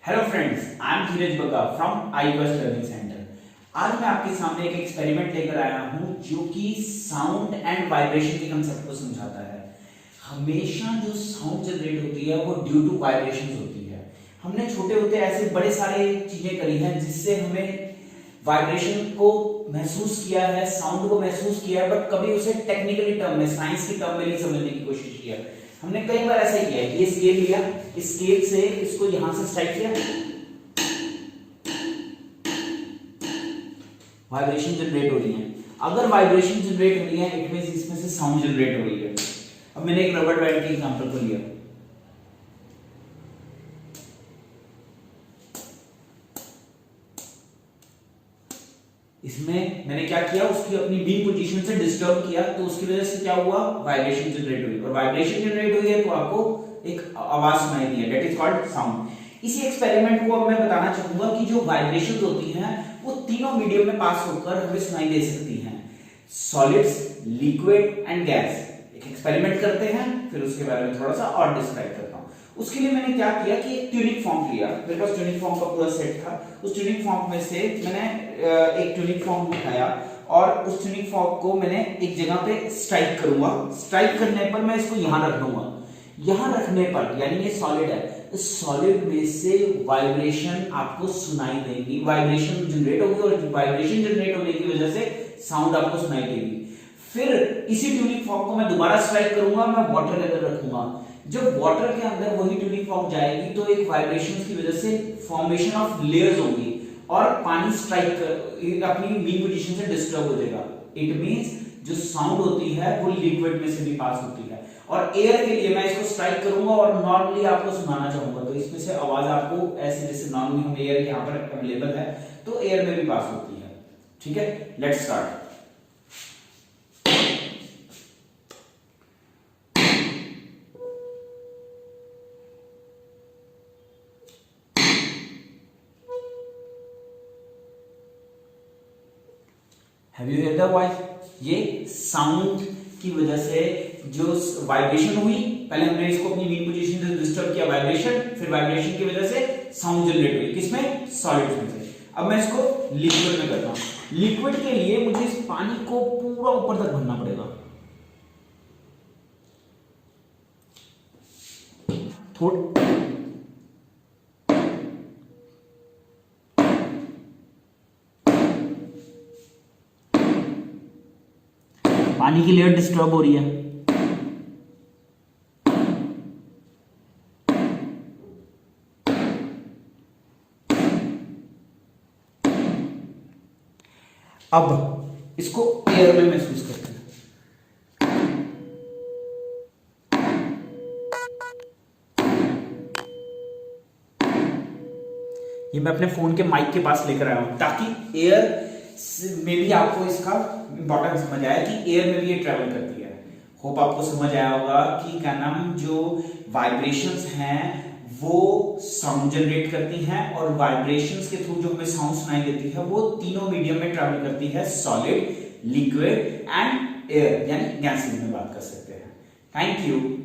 Hello friends, I am धीरज बगा from ICSE learning centre. आज मैं आपके सामने एक एक्सपेरिमेंट लेकर आया हूं जो कि साउंड एंड वाइब्रेशन के कंसेप्ट को समझाता है। हमेशा जो साउंड जनरेट होती है वो ड्यू टू वाइब्रेशंस होती है। हमने छोटे होते ऐसे बड़े सारे चीजें करी हैं जिससे हमें वाइब्रेशन को महसूस किया है, साउंड को महसूस किया है, बट कभी उसे टेक्निकली टर्म में, साइंस की टर्म में नहीं समझने की कोशिश किया। हमने कई बार ऐसा किया है, ये स्केल लिया, इस स्केल से इसको यहां से स्ट्राइक किया, वाइब्रेशन जनरेट हो रही है। अगर वाइब्रेशन जनरेट हो रही है इट मींस इसमें से साउंड जनरेट हो रही है। अब मैंने एक रबर बैंड के एग्जांपल को लिया, इसमें मैंने क्या किया, उसकी अपनी बी पोजीशन से डिस्टर्ब किया, तो उसकी वजह से क्या हुआ, वाइब्रेशन जनरेट हुई। और वाइब्रेशन जनरेट हुई है तो आपको एक आवाज सुनाई दी है, दैट इज कॉल्ड साउंड। इसी एक्सपेरिमेंट को अब मैं बताना चाहूंगा कि जो वाइब्रेशंस होती हैं वो तीनों मीडियम में पास होकर हमें सुनाई दे सकती हैं, सॉलिड्स, लिक्विड एंड गैस। एक एक्सपेरिमेंट करते हैं, फिर उसके बारे में थोड़ा सा और डिस्क्राइब करता हूं। उसके लिए मैंने क्या किया कि एक ट्यूनिंग फॉर्क लिया, मेरे पास ट्यूनिंग फॉर्क का पूरा सेट था। उस ट्यूनिंग फॉर्क में से मैंने एक ट्यूनिंग फॉर्क उठाया और उस ट्यूनिंग फॉर्क को मैंने एक जगह पे स्ट्राइक करूंगा। स्ट्राइक करने पर मैं इसको यहां रख दूंगा। यहां रखने पर यानी ये सॉलिड है, इस सॉलिड में से वाइब्रेशन आपको सुनाई देगी, वाइब्रेशन जनरेट होगी और वाइब्रेशन जनरेट होने की वजह से साउंड आपको सुनाई देगी। फिर इसी ट्यूनिंग फॉर्क को मैं दोबारा स्ट्राइक करूंगा, मैं वाटर के अंदर रखूंगा। जब वाटर के अंदर वही ट्यूनिंग फॉर्क जाएगी तो एक वाइब्रेशन की वजह से फॉर्मेशन ऑफ लेयर्स होगी और पानी स्ट्राइक अपनी बी पोजीशन से डिस्टर्ब हो जाएगा। इट मींस जो साउंड होती है वो लिक्विड में से भी पास होती है। और एयर के लिए मैं इसको स्ट्राइक करूंगा और नॉर्मली आपको सुनाना चाहूंगा, तो इसमें से आवाज आपको ऐसे जैसे नॉर्मली हम एयर यहां पर अवेलेबल है तो एयर में भी पास होती है। ठीक है, let's start. Have you heard the voice? ये साउंड की वजह से जो वाइब्रेशन हुई, पहले हमने इसको अपनी मीन पोजीशन से डिस्टर्ब किया वाइब्रेशन, फिर वाइब्रेशन की वजह से साउंड जनरेट हुई, किसमें, सॉलिड्स में से। अब मैं इसको लिक्विड में करता हूं। लिक्विड के लिए मुझे इस पानी को पूरा ऊपर तक भरना पड़ेगा। पानी की लेयर डिस्टर्ब हो रही है, अब इसको एयर में महसूस करते हैं। ये मैं अपने फोन के माइक के पास लेकर आया हूं ताकि एयर में भी आपको इसका इंपॉर्टेंस समझ आया कि एयर में भी ये ट्रेवल करती है। होप आपको समझ आया होगा कि क्या नाम, जो वाइब्रेशंस हैं वो साउंड जनरेट करती हैं और वाइब्रेशंस के थ्रू जो हमें साउंड सुनाई देती है वो तीनों मीडियम में ट्रेवल करती है, सॉलिड, लिक्विड एंड एयर, यानी गैसेस में बात कर सकते हैं। Thank you.